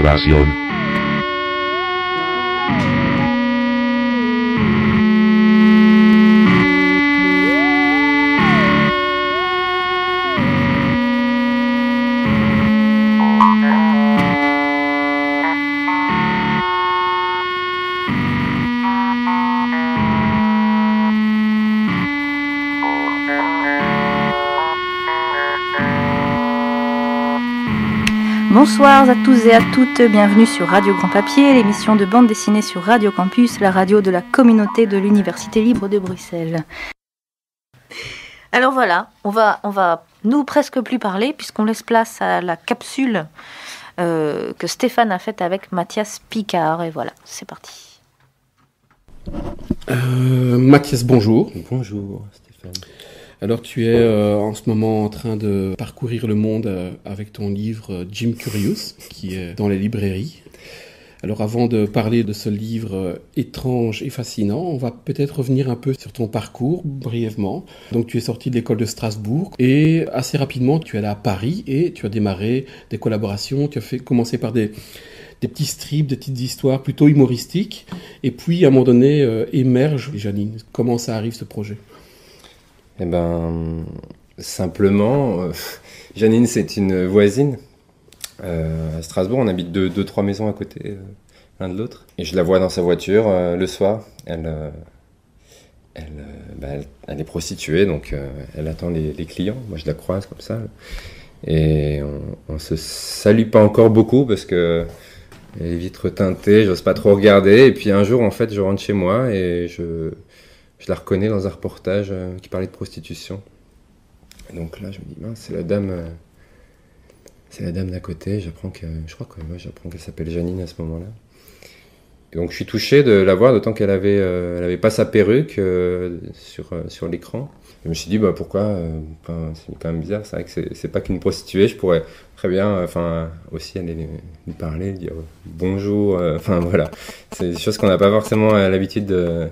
Observación. Bonsoir à tous et à toutes, bienvenue sur Radio Grand Papier, l'émission de bande dessinée sur Radio Campus, la radio de la communauté de l'Université libre de Bruxelles. Alors voilà, on va nous presque plus parler puisqu'on laisse place à la capsule que Stéphane a faite avec Mathias Picard. Et voilà, c'est parti. Mathias, bonjour. Bonjour Stéphane. Alors tu es en ce moment en train de parcourir le monde avec ton livre Jim Curious, qui est dans les librairies. Alors avant de parler de ce livre étrange et fascinant, on va peut-être revenir un peu sur ton parcours brièvement. Donc tu es sorti de l'école de Strasbourg et assez rapidement tu es allé à Paris et tu as démarré des collaborations. Tu as commencé par des petits strips, des petites histoires plutôt humoristiques. Et puis à un moment donné émerge Janine. Comment ça arrive ce projet ? Eh ben, simplement, Janine, c'est une voisine. À Strasbourg, on habite deux, trois maisons à côté, l'un de l'autre. Et je la vois dans sa voiture le soir. Elle est prostituée, donc elle attend les clients. Moi, je la croise comme ça. Et on se salue pas encore beaucoup parce que les vitres teintées, j'ose pas trop regarder. Et puis un jour, en fait, je rentre chez moi et je la reconnais dans un reportage qui parlait de prostitution. Et donc là, je me dis, mince, c'est la dame d'à côté. Je crois qu'elle s'appelle Janine à ce moment-là. Et donc je suis touché de la voir, d'autant qu'elle avait pas sa perruque sur l'écran. Je me suis dit, pourquoi c'est quand même bizarre, c'est vrai que c'est pas qu'une prostituée, je pourrais très bien, aussi aller lui parler, lui dire bonjour, voilà. C'est des choses qu'on n'a pas forcément l'habitude de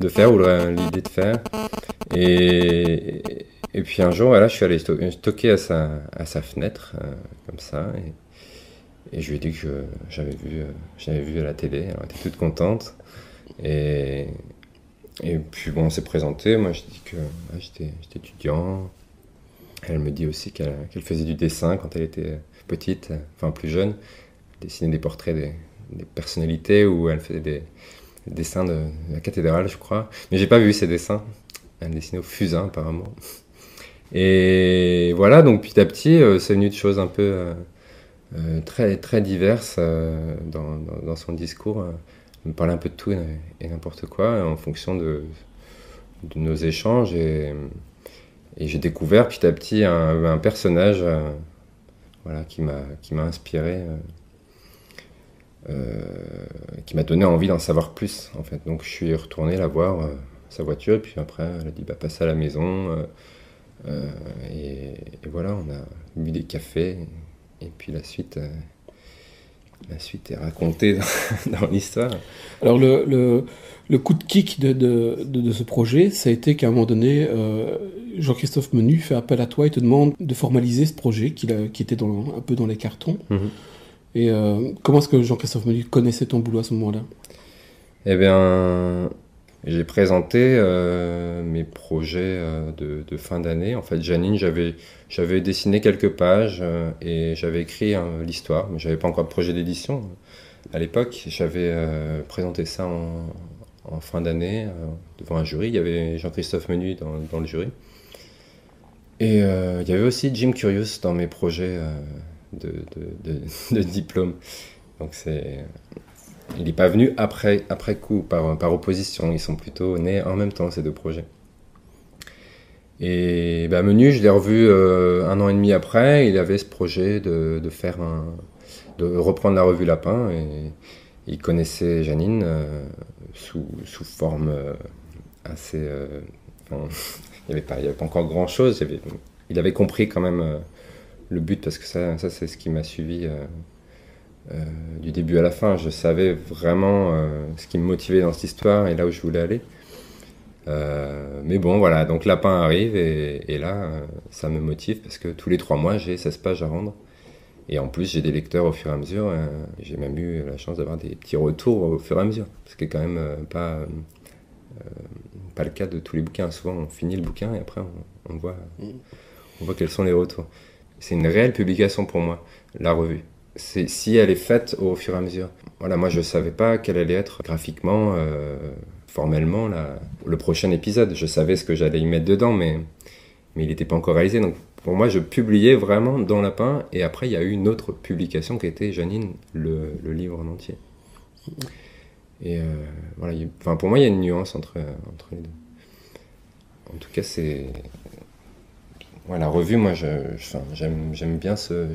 faire ou l'idée de faire. Et puis un jour, voilà, je suis allé toquer à sa fenêtre, comme ça, et je lui ai dit que j'avais vu à la télé. Elle était toute contente. Et puis bon, on s'est présenté. Moi, je dis que j'étais étudiant. Elle me dit aussi qu'elle faisait du dessin quand elle était petite, plus jeune. Elle dessinait des portraits des personnalités, où elle faisait des dessins de la cathédrale, je crois. Mais j'ai pas vu ces dessins. Elle dessinait au fusain, apparemment. Et voilà, donc petit à petit, c'est venu de choses un peu très, très diverses dans son discours. Elle me parlait un peu de tout et n'importe quoi, en fonction de nos échanges. Et j'ai découvert petit à petit un personnage qui m'a inspiré. Qui m'a donné envie d'en savoir plus, en fait. Donc je suis retourné la voir, sa voiture, et puis après elle a dit passe à la maison, et voilà, on a bu des cafés, et puis la suite est racontée dans l'histoire. Alors le coup de kick de ce projet, ça a été qu'à un moment donné, Jean-Christophe Menu fait appel à toi et te demande de formaliser ce projet qui était un peu dans les cartons. Mm-hmm. Et comment est-ce que Jean-Christophe Menu connaissait ton boulot à ce moment-là ? Eh bien, j'ai présenté mes projets de fin d'année. En fait, Janine, j'avais dessiné quelques pages et j'avais écrit l'histoire, mais j'avais pas encore de projet d'édition. À l'époque, j'avais présenté ça en fin d'année devant un jury. Il y avait Jean-Christophe Menu dans le jury. Et il y avait aussi Jim Curious dans mes projets de diplôme. Donc il n'est pas venu après coup, par opposition. Ils sont plutôt nés en même temps, ces deux projets. Et Menu, je l'ai revu 1 an et demi après. Il avait ce projet de reprendre la revue Lapin, et il connaissait Janine sous forme assez... il n'y avait pas encore grand-chose. Il avait compris quand même le but, parce que ça c'est ce qui m'a suivi du début à la fin. Je savais vraiment ce qui me motivait dans cette histoire et là où je voulais aller. Mais bon, voilà, donc Lapin arrive et là, ça me motive parce que tous les 3 mois, j'ai 16 pages à rendre. Et en plus, j'ai des lecteurs au fur et à mesure. J'ai même eu la chance d'avoir des petits retours au fur et à mesure. Ce qui est quand même pas le cas de tous les bouquins. Souvent, on finit le bouquin et après, on voit quels sont les retours. C'est une réelle publication pour moi, la revue. Si elle est faite au fur et à mesure. Voilà, moi, je ne savais pas quel allait être graphiquement, formellement, le prochain épisode. Je savais ce que j'allais y mettre dedans, mais il n'était pas encore réalisé. Donc, pour moi, je publiais vraiment dans Lapin. Et après, il y a eu une autre publication qui était Janine, le livre en entier. Et voilà, pour moi, il y a une nuance entre les deux. En tout cas, c'est... Ouais, la revue, moi, j'aime bien ce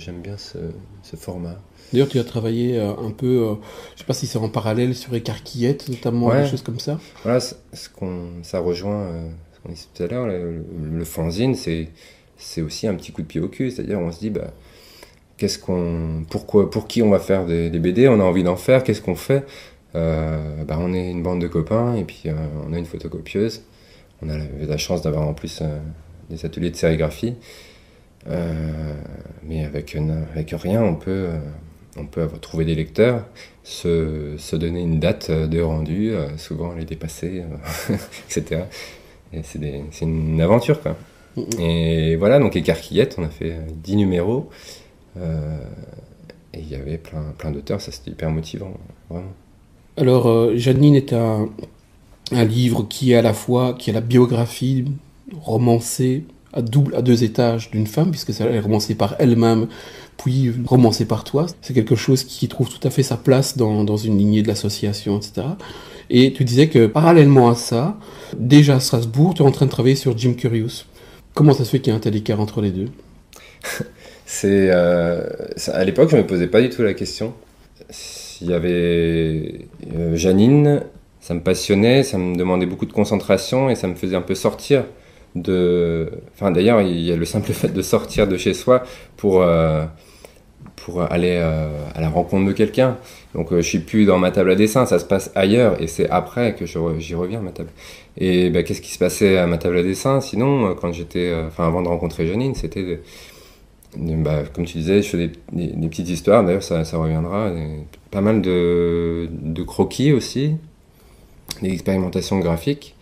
format. D'ailleurs, tu as travaillé un peu, je ne sais pas si c'est en parallèle sur Écarquillette, notamment, des choses comme ça. Voilà, ça rejoint ce qu'on disait tout à l'heure, le fanzine, c'est aussi un petit coup de pied au cul. C'est-à-dire, on se dit, pour qui on va faire des BD, on a envie d'en faire, qu'est-ce qu'on fait? On est une bande de copains, et puis on a une photocopieuse. On a la chance d'avoir en plus des ateliers de sérigraphie. Mais avec rien, on peut trouver des lecteurs, se donner une date de rendu, souvent les dépasser, etc. Et c'est une aventure, quoi. Et voilà, donc Écarquillette, on a fait 10 numéros. Et il y avait plein d'auteurs, ça c'était hyper motivant, vraiment. Alors, Janine est un livre qui est à la biographie romancée à deux étages d'une femme, puisque elle est romancée par elle-même, puis romancée par toi. C'est quelque chose qui trouve tout à fait sa place dans une lignée de l'association, etc. Et tu disais que parallèlement à ça, déjà à Strasbourg, tu es en train de travailler sur Jim Curious. Comment ça se fait qu'il y a un tel écart entre les deux? À l'époque, je ne me posais pas du tout la question. Il y avait Janine, ça me passionnait, ça me demandait beaucoup de concentration et ça me faisait un peu sortir d'ailleurs, il y a le simple fait de sortir de chez soi pour aller à la rencontre de quelqu'un. Donc je suis plus dans ma table à dessin, ça se passe ailleurs et c'est après que j'y reviens à ma table. Et qu'est-ce qui se passait à ma table à dessin? Sinon, quand avant de rencontrer Janine, c'était comme tu disais, je fais des petites histoires, d'ailleurs ça reviendra, pas mal de croquis aussi, des expérimentations graphiques.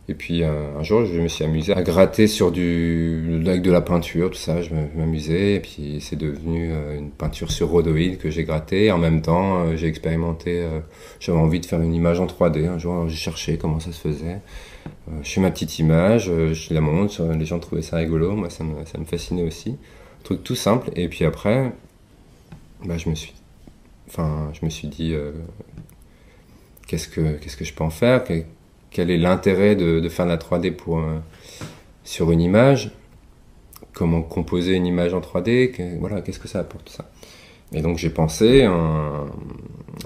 Et puis un jour, je me suis amusé à gratter avec de la peinture, tout ça, je m'amusais. Et puis c'est devenu une peinture sur rhodoïde que j'ai grattée. En même temps, j'ai expérimenté, j'avais envie de faire une image en 3D. Un jour, j'ai cherché comment ça se faisait. Je fais ma petite image, je la montre, les gens trouvaient ça rigolo, moi ça me fascinait aussi. Un truc tout simple. Et puis après, je me suis dit, qu'est-ce que je peux en faire? Quel est l'intérêt de faire de la 3D sur une image? Comment composer une image en 3D? Qu'est-ce que ça apporte, ça? Et donc j'ai pensé à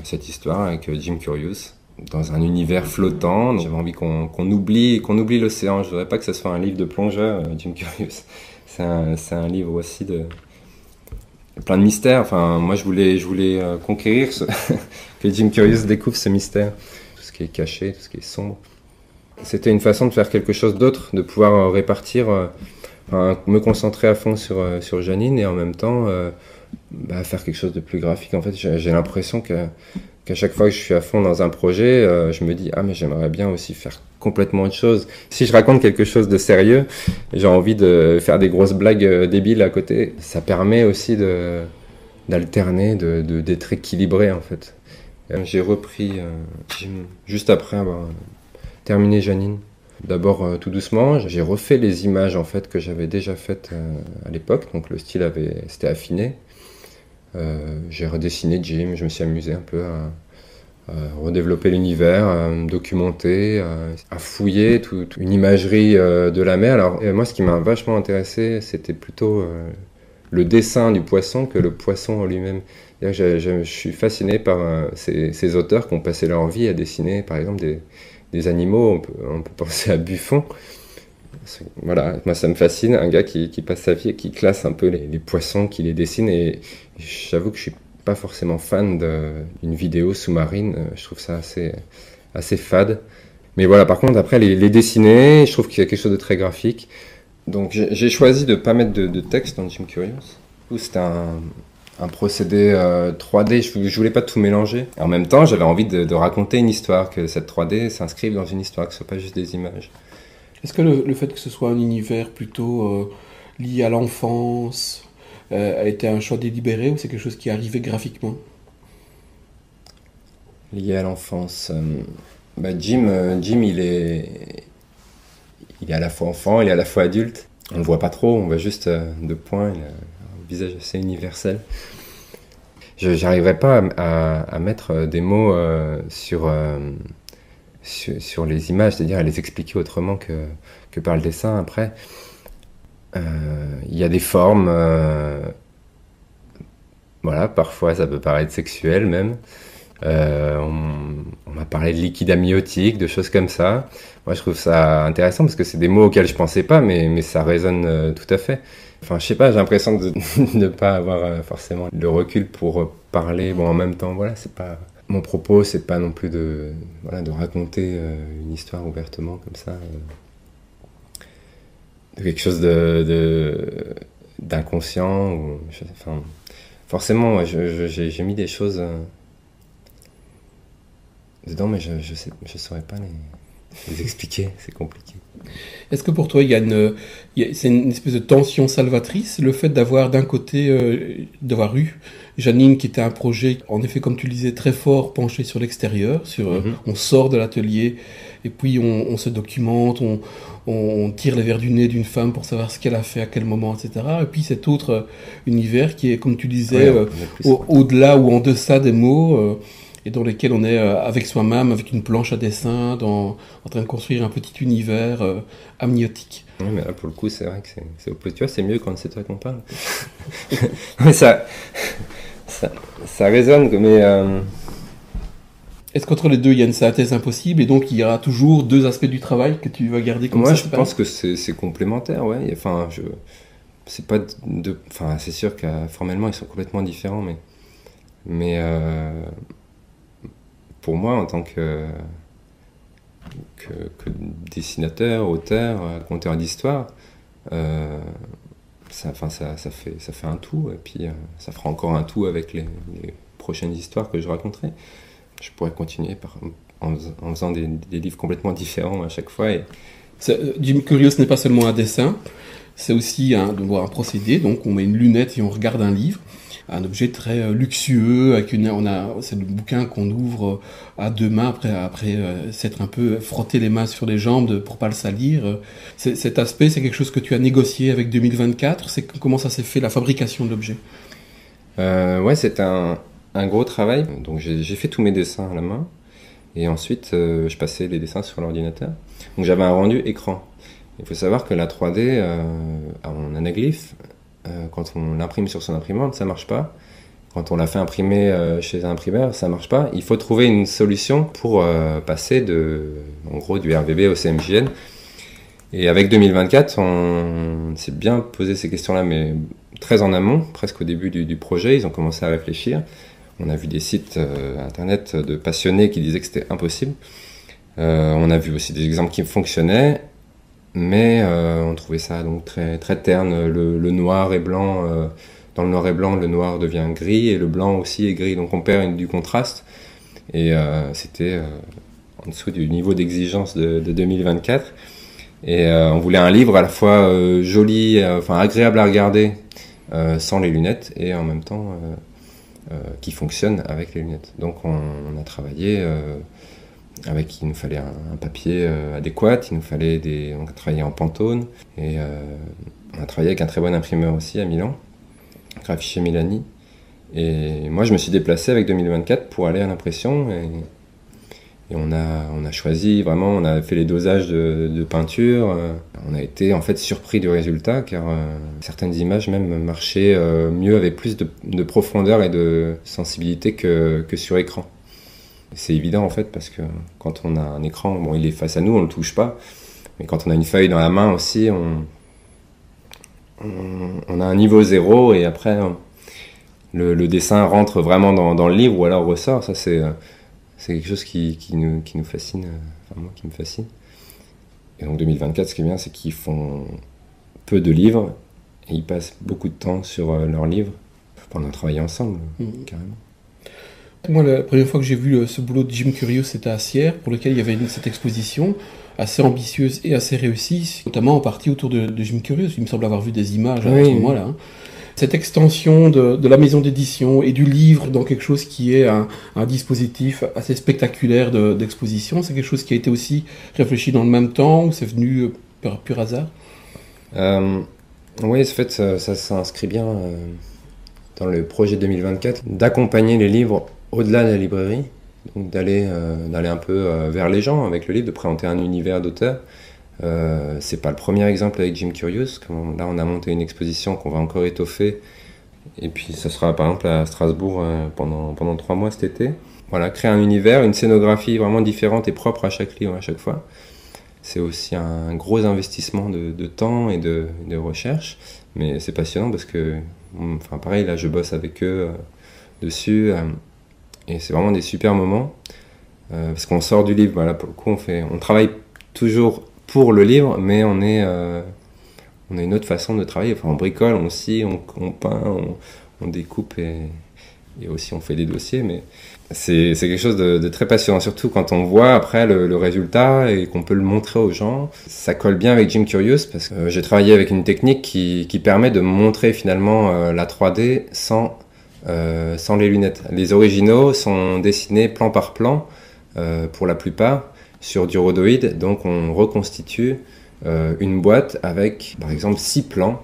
cette histoire avec Jim Curious, dans un univers flottant. J'avais envie qu'on oublie l'océan. Je voudrais pas que ce soit un livre de plongeur, Jim Curious. C'est un livre aussi de plein de mystères. Enfin, moi je voulais conquérir que Jim Curious découvre ce mystère. Tout ce qui est caché, tout ce qui est sombre. C'était une façon de faire quelque chose d'autre, de pouvoir répartir, me concentrer à fond sur Janine et en même temps faire quelque chose de plus graphique. En fait, j'ai l'impression qu'à chaque fois que je suis à fond dans un projet, je me dis « Ah, mais j'aimerais bien aussi faire complètement autre chose. » Si je raconte quelque chose de sérieux, j'ai envie de faire des grosses blagues débiles à côté. Ça permet aussi d'alterner, d'être équilibré, en fait. J'ai repris juste après avoir terminé Janine. D'abord tout doucement, j'ai refait les images en fait que j'avais déjà faites à l'époque, donc le style s'était affiné. J'ai redessiné Jim, je me suis amusé un peu à redévelopper l'univers, à me documenter, à fouiller toute une imagerie de la mer. Alors moi, ce qui m'a vachement intéressé, c'était plutôt le dessin du poisson que le poisson en lui-même. Je suis fasciné par ces auteurs qui ont passé leur vie à dessiner, par exemple, des animaux. On peut penser à Buffon. Voilà, moi ça me fascine, un gars qui passe sa vie et qui classe un peu les poissons, qui les dessine. Et j'avoue que je suis pas forcément fan d'une vidéo sous-marine. Je trouve ça assez fade. Mais voilà, par contre, après, les dessiner, je trouve qu'il y a quelque chose de très graphique. Donc j'ai choisi de ne pas mettre de texte dans Jim Curious. C'était un procédé 3D, je voulais pas tout mélanger. Et en même temps, j'avais envie de raconter une histoire, que cette 3D s'inscrive dans une histoire, que ce soit pas juste des images. Est-ce que le fait que ce soit un univers plutôt lié à l'enfance a été un choix délibéré ou c'est quelque chose qui est arrivé graphiquement? Lié à l'enfance. Jim, il est à la fois enfant, il est à la fois adulte. On le voit pas trop, on voit juste deux points, il a un visage assez universel. J'arriverais pas à mettre des mots sur les images, c'est-à-dire à les expliquer autrement que par le dessin. Après, il y a des formes, voilà, parfois ça peut paraître sexuel même. On m'a parlé de liquide amniotique, de choses comme ça. Moi, je trouve ça intéressant parce que c'est des mots auxquels je pensais pas, mais ça résonne tout à fait. Enfin, je sais pas, j'ai l'impression de ne pas avoir forcément le recul pour parler. Bon, en même temps, voilà, c'est pas mon propos, c'est pas non plus de raconter une histoire ouvertement comme ça, de quelque chose d'inconscient. Enfin, forcément, j'ai mis des choses dedans, mais je saurais pas les expliquer, c'est compliqué. Est-ce que pour toi, c'est une espèce de tension salvatrice, le fait d'avoir d'un côté, d'avoir eu Janine qui était un projet, en effet, comme tu le disais, très fort, penché sur l'extérieur, on sort de l'atelier, et puis on se documente, on tire les verres du nez d'une femme pour savoir ce qu'elle a fait, à quel moment, etc. Et puis cet autre univers qui est, comme tu disais, au-delà ou en deçà des mots, et dans lesquels on est avec soi-même, avec une planche à dessin, en train de construire un petit univers amniotique. Oui, mais là, pour le coup, c'est vrai que tu vois, c'est mieux quand c'est toi qu'on parle. Mais ça résonne, mais... Est-ce qu'entre les deux, il y a une synthèse impossible, et donc il y aura toujours deux aspects du travail que tu vas garder comme ça? Moi, je pense que c'est complémentaire, ouais. Enfin, c'est pas enfin, c'est sûr que formellement, ils sont complètement différents, mais pour moi, en tant que dessinateur, auteur, conteur d'histoire, ça fait un tout, et puis ça fera encore un tout avec les prochaines histoires que je raconterai. Je pourrais continuer en faisant des livres complètement différents à chaque fois. Jim Curious n'est pas seulement un dessin, c'est aussi un procédé. Donc on met une lunette et on regarde un livre, un objet très luxueux. C'est le bouquin qu'on ouvre à deux mains après s'être un peu frotté les mains sur les jambes pour pas le salir. Cet aspect, c'est quelque chose que tu as négocié avec 2024. Comment ça s'est fait, la fabrication de l'objet? Ouais, c'est un gros travail. Donc j'ai fait tous mes dessins à la main, et ensuite je passais les dessins sur l'ordinateur. Donc j'avais un rendu écran. Il faut savoir que la 3D en anaglyphe, quand on l'imprime sur son imprimante, ça marche pas. Quand on l'a fait imprimer chez un imprimeur, ça marche pas. Il faut trouver une solution pour passer en gros du RVB au CMJN. Et avec 2024, on s'est bien posé ces questions-là, mais très en amont, presque au début du projet, ils ont commencé à réfléchir. On a vu des sites internet de passionnés qui disaient que c'était impossible. On a vu aussi des exemples qui fonctionnaient, mais on trouvait ça donc très, très terne. Le noir et blanc, dans le noir et blanc, le noir devient gris et le blanc aussi est gris, donc on perd du contraste. Et c'était en dessous du niveau d'exigence de 2024. Et on voulait un livre à la fois joli, agréable à regarder sans les lunettes, et en même temps qui fonctionne avec les lunettes. Donc on a travaillé il nous fallait un papier adéquat, on a travaillé en Pantone, et on a travaillé avec un très bon imprimeur aussi à Milan, Grafiche Milani. Et moi je me suis déplacé avec 2024 pour aller à l'impression, et on a choisi vraiment, on a fait les dosages de peinture. On a été en fait surpris du résultat, car certaines images même marchaient mieux, avaient plus de profondeur et de sensibilité que sur écran. C'est évident en fait, parce que quand on a un écran, bon, il est face à nous, on le touche pas, mais quand on a une feuille dans la main aussi, on a un niveau zéro, et après le dessin rentre vraiment dans le livre, ou alors ressort. Ça c'est quelque chose qui nous fascine, enfin moi qui me fascine. Et donc 2024, ce qui est bien, c'est qu'ils font peu de livres, et ils passent beaucoup de temps sur leurs livres on a travaillé ensemble, carrément. Moi, la première fois que j'ai vu ce boulot de Jim Curious, c'était à Sierre, pour lequel il y avait cette exposition assez ambitieuse et assez réussie, notamment en partie autour de Jim Curious. Il me semble avoir vu des images à ce moment-là. Hein. Cette extension de la maison d'édition et du livre dans quelque chose qui est un dispositif assez spectaculaire d'exposition, c'est quelque chose qui a été aussi réfléchi dans le même temps ou c'est venu par pur hasard? Oui, en fait, ça s'inscrit bien dans le projet 2024, d'accompagner les livres au-delà de la librairie, donc d'aller un peu vers les gens avec le livre, de présenter un univers d'auteur. C'est pas le premier exemple avec Jim Curious. Là, on a monté une exposition qu'on va encore étoffer. Et puis, ça sera par exemple à Strasbourg pendant 3 mois cet été. Voilà, créer un univers, une scénographie vraiment différente et propre à chaque livre à chaque fois. C'est aussi un gros investissement de temps et de recherche. Mais c'est passionnant parce que, pareil, là, je bosse avec eux dessus. Et c'est vraiment des super moments. Parce qu'on sort du livre. Voilà, pour le coup, on travaille toujours pour le livre, mais on a une autre façon de travailler. Enfin, on bricole, on scie, on peint, on découpe et aussi on fait des dossiers. Mais c'est quelque chose de très passionnant, surtout quand on voit après le résultat et qu'on peut le montrer aux gens. Ça colle bien avec Jim Curious parce que j'ai travaillé avec une technique qui permet de montrer finalement la 3D sans les lunettes. Les originaux sont dessinés plan par plan pour la plupart sur du rhodoïde, donc on reconstitue une boîte avec par exemple 6 plans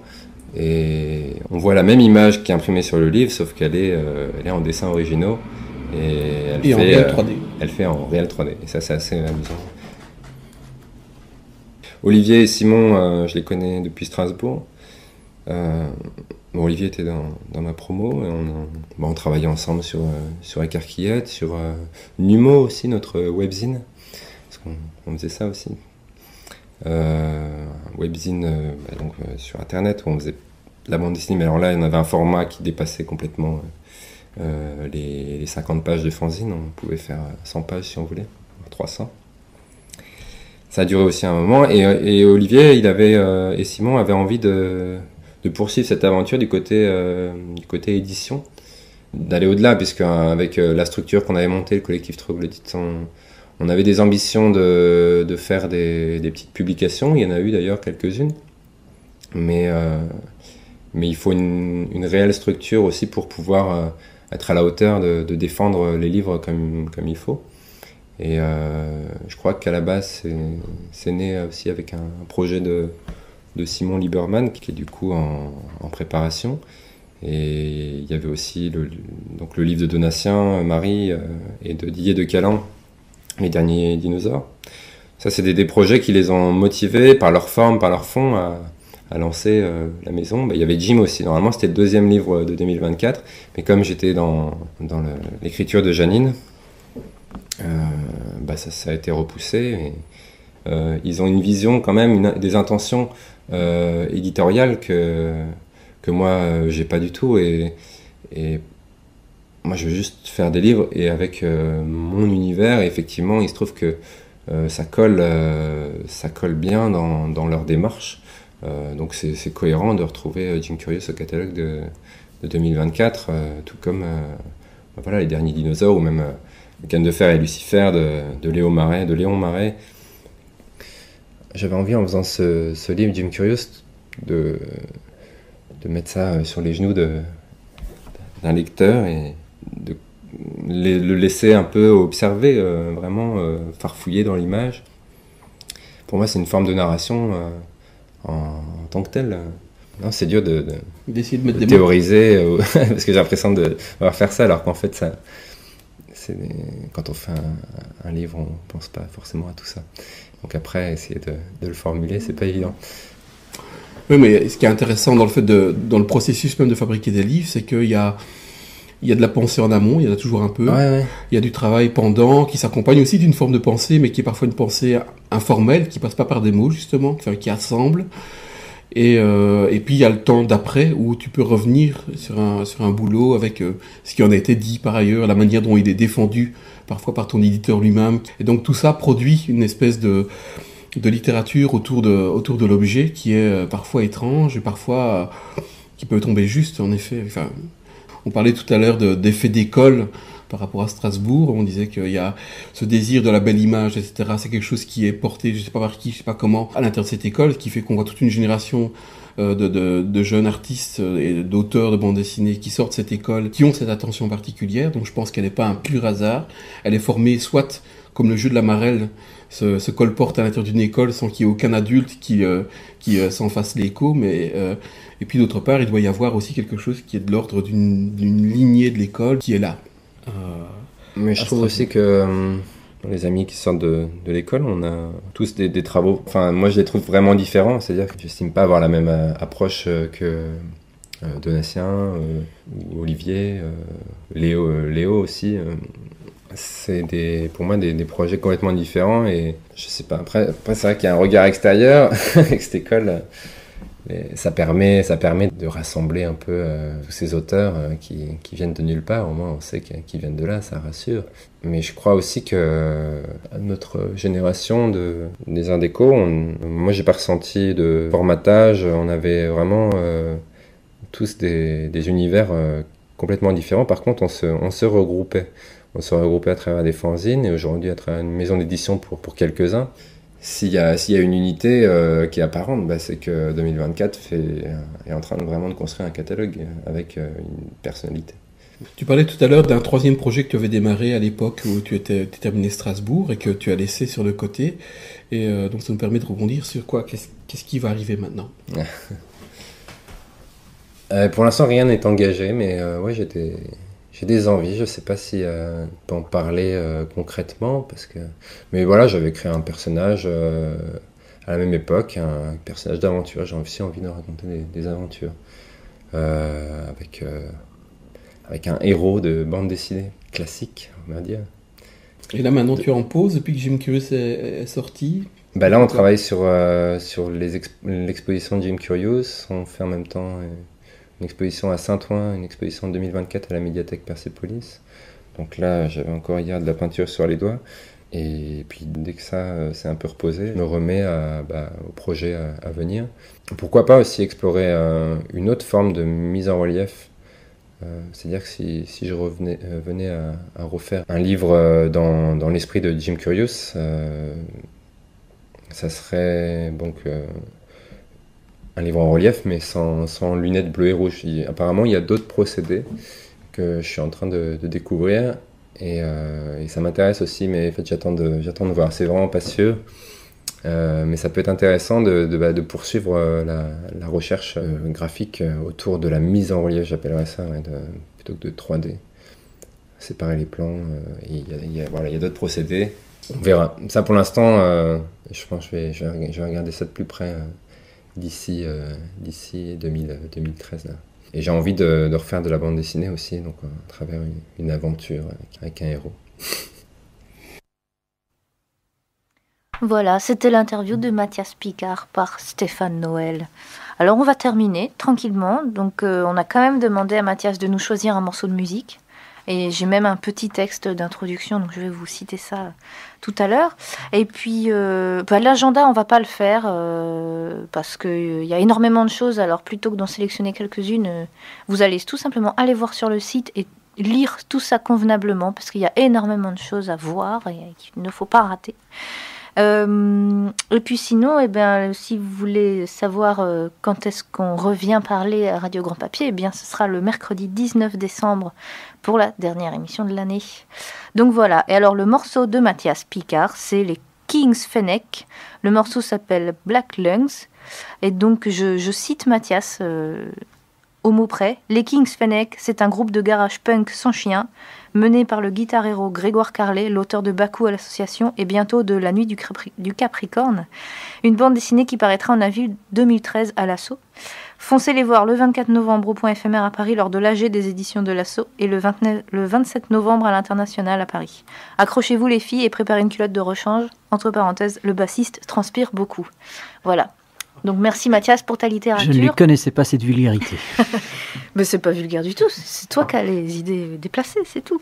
et on voit la même image qui est imprimée sur le livre sauf qu'elle est en dessins originaux et en réel 3D. Elle fait en réel 3D et ça c'est assez amusant. Olivier et Simon, je les connais depuis Strasbourg. Olivier était dans ma promo et on travaillait ensemble sur Écarquillette, sur Numo aussi, notre webzine. On faisait ça aussi. Webzine sur internet où on faisait la bande dessinée, mais alors là, on avait un format qui dépassait complètement les 50 pages de fanzine. On pouvait faire 100 pages si on voulait, 300. Ça a duré aussi un moment et Olivier et Simon avaient envie de poursuivre cette aventure du côté édition, d'aller au-delà, puisque avec la structure qu'on avait montée, le collectif Troglodyte, on avait des ambitions de faire des petites publications. Il y en a eu d'ailleurs quelques-unes, mais il faut une réelle structure aussi pour pouvoir être à la hauteur de défendre les livres comme il faut. Et je crois qu'à la base c'est né aussi avec un projet de Simon Lieberman qui est du coup en préparation. Et il y avait aussi le livre de Donatien, Marie et de Didier de Calan, Les Derniers Dinosaures. Ça, c'est des projets qui les ont motivés par leur forme, par leur fond, à lancer la maison. Il y avait Jim aussi. Normalement, c'était le 2e livre de 2024. Mais comme j'étais dans l'écriture de Janine, ça a été repoussé. Et, ils ont une vision quand même, des intentions éditoriales que moi, j'ai pas du tout. Et moi, je veux juste faire des livres et avec mon univers. Et effectivement, il se trouve que ça colle bien dans leur démarche. Donc c'est cohérent de retrouver Jim Curious au catalogue de 2024, tout comme Les Derniers Dinosaures ou même Canne de fer et Lucifer de Léon Marais. J'avais envie, en faisant ce livre Jim Curious, de mettre ça sur les genoux d'un lecteur et de le laisser un peu observer, vraiment farfouiller dans l'image. Pour moi, c'est une forme de narration en tant que telle. Non, c'est dur d'essayer de mettre des théoriser, parce que j'ai l'impression de faire ça, alors qu'en fait, quand on fait un livre, on pense pas forcément à tout ça. Donc après, essayer de le formuler, c'est pas évident. Oui, mais ce qui est intéressant dans le processus même de fabriquer des livres, c'est qu'il y a de la pensée en amont, il y en a toujours un peu. Ouais. Il y a du travail pendant, qui s'accompagne aussi d'une forme de pensée, mais qui est parfois une pensée informelle, qui passe pas par des mots, justement, qui assemble. Et puis il y a le temps d'après, où tu peux revenir sur un boulot avec ce qui en a été dit par ailleurs, la manière dont il est défendu, parfois par ton éditeur lui-même. Et donc tout ça produit une espèce de littérature autour de l'objet qui est parfois étrange et parfois qui peut tomber juste, en effet. Enfin, On parlait tout à l'heure d'effet d'école par rapport à Strasbourg. On disait qu'il y a ce désir de la belle image, etc. C'est quelque chose qui est porté, je sais pas par qui, je sais pas comment, à l'intérieur de cette école, ce qui fait qu'on voit toute une génération de jeunes artistes et d'auteurs de bande dessinée qui sortent de cette école, qui ont cette attention particulière. Donc je pense qu'elle n'est pas un pur hasard. Elle est formée soit comme le jeu de la marelle se colporte à l'intérieur d'une école sans qu'il y ait aucun adulte qui s'en fasse l'écho, mais et puis d'autre part, il doit y avoir aussi quelque chose qui est de l'ordre d'une lignée de l'école qui est là. Mais je trouve aussi que les amis qui sortent de l'école, on a tous des travaux. Enfin, moi, je les trouve vraiment différents. C'est-à-dire que j'estime pas avoir la même approche que Donatien ou Olivier, Léo aussi. C'est pour moi des projets complètement différents et je sais pas. Après c'est vrai qu'il y a un regard extérieur avec cette école. Ça permet de rassembler un peu tous ces auteurs qui viennent de nulle part. Au moins, on sait qu'ils viennent de là, ça rassure. Mais je crois aussi que à notre génération des Arts Déco, moi, j'ai pas ressenti de formatage. On avait vraiment tous des univers complètement différents. Par contre, on se regroupait. On se regroupait à travers des fanzines et aujourd'hui à travers une maison d'édition pour quelques-uns. S'il y a une unité qui est apparente, c'est que 2024 est en train vraiment de construire un catalogue avec une personnalité. Tu parlais tout à l'heure d'un troisième projet que tu avais démarré à l'époque où tu terminé Strasbourg et que tu as laissé sur le côté. Et donc ça nous permet de rebondir sur quoi ? Qu'est-ce qui va arriver maintenant ? Pour l'instant, rien n'est engagé, mais ouais, j'ai des envies, je sais pas si on peut en parler concrètement, mais voilà, j'avais créé un personnage à la même époque, un personnage d'aventure. J'ai aussi envie de raconter des aventures avec un héros de bande dessinée classique, on va dire. Et là maintenant tu es en pause depuis que Jim Curious est sorti. Là on travaille sur l'exposition de Jim Curious, on fait en même temps une exposition à Saint-Ouen, une exposition en 2024 à la médiathèque Persépolis. Donc là, j'avais encore hier de la peinture sur les doigts. Et puis dès que ça s'est un peu reposé, je me remets au projet à venir. Pourquoi pas aussi explorer une autre forme de mise en relief. C'est-à-dire que si je venais à refaire un livre dans l'esprit de Jim Curious, ça serait donc... un livre en relief, mais sans lunettes bleues et rouges. Apparemment, il y a d'autres procédés que je suis en train de découvrir et ça m'intéresse aussi, mais en fait, j'attends de voir. C'est vraiment pas sûr, mais ça peut être intéressant de poursuivre la recherche graphique autour de la mise en relief, j'appellerais ça, plutôt que de 3D. Séparer les plans, il y a d'autres procédés. On verra. Ça, pour l'instant, je pense que je vais regarder ça de plus près d'ici 2013 là. Et j'ai envie de refaire de la bande dessinée aussi, donc à travers une aventure avec un héros. Voilà, c'était l'interview de Mathias Picard par Stéphane Noël. Alors on va terminer tranquillement, donc on a quand même demandé à Mathias de nous choisir un morceau de musique. Et j'ai même un petit texte d'introduction, donc je vais vous citer ça tout à l'heure. Et puis, l'agenda, on va pas le faire parce qu'il y a énormément de choses. Alors, plutôt que d'en sélectionner quelques-unes, vous allez tout simplement aller voir sur le site et lire tout ça convenablement parce qu'il y a énormément de choses à voir et qu'il ne faut pas rater. Et puis sinon, si vous voulez savoir quand est-ce qu'on revient parler à Radio Grand Papier, ce sera le mercredi 19 décembre pour la dernière émission de l'année. Donc voilà, et alors le morceau de Mathias Picard, c'est les Kings Fennec. Le morceau s'appelle Black Lungs, et donc je cite Mathias au mot près. Les Kings Fennec, c'est un groupe de garage punk sans chien, mené par le guitar-héros Grégoire Carlet, l'auteur de Bakou à l'association et bientôt de La Nuit du Capricorne, une bande dessinée qui paraîtra en avril 2013 à l'Assaut. Foncez les voir le 24 novembre au Point éphémère à Paris lors de l'AG des éditions de l'Assaut et le 27 novembre à l'International à Paris. Accrochez-vous les filles et préparez une culotte de rechange. Entre parenthèses, le bassiste transpire beaucoup. Voilà. Donc merci Mathias pour ta littérature. Je ne lui connaissais pas cette vulgarité. Mais c'est pas vulgaire du tout, c'est toi qui as les idées déplacées, c'est tout.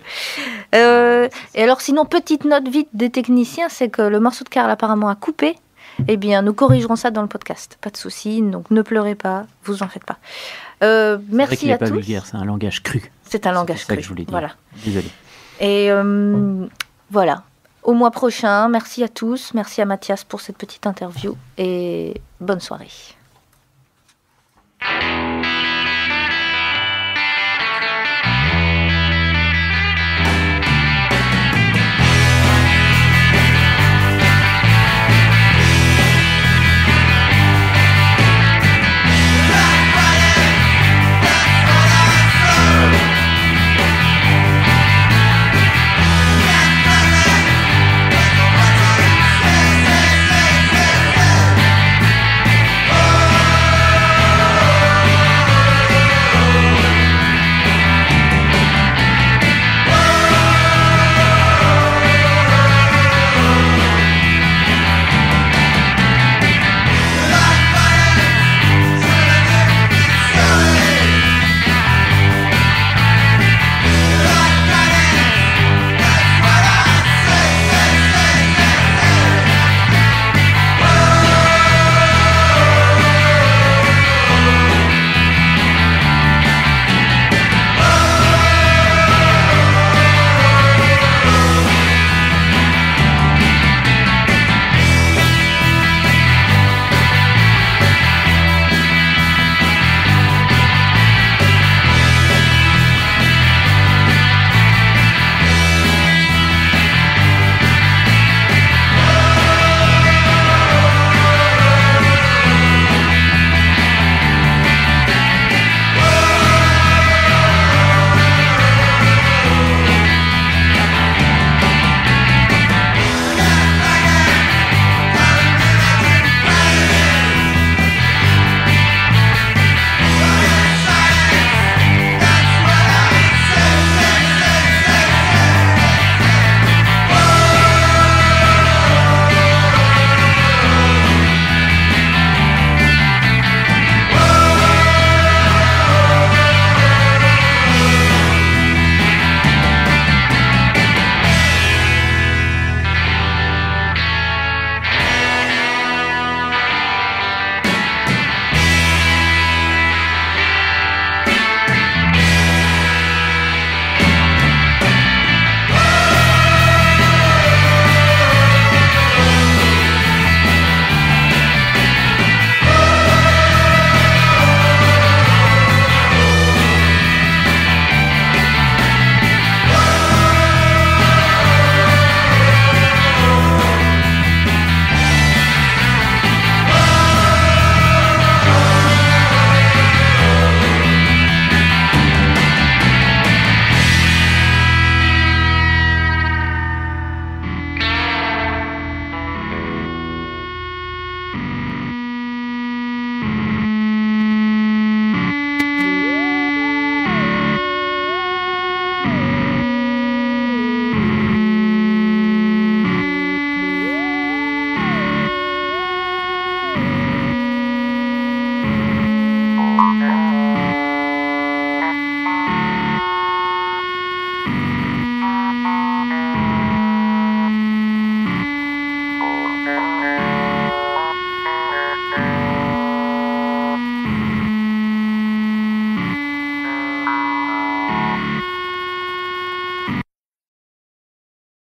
Et alors sinon, petite note vite des techniciens, c'est que le morceau de Karl apparemment a coupé. Eh bien, nous corrigerons ça dans le podcast, pas de souci, donc ne pleurez pas, vous en faites pas. Merci à tous. C'est vrai qu'il n'est pas vulgaire, c'est un langage cru. C'est un langage ça cru. que je voulais dire. Voilà. Désolé. Et voilà. Au mois prochain, merci à tous. Merci à Mathias pour cette petite interview. Et bonne soirée.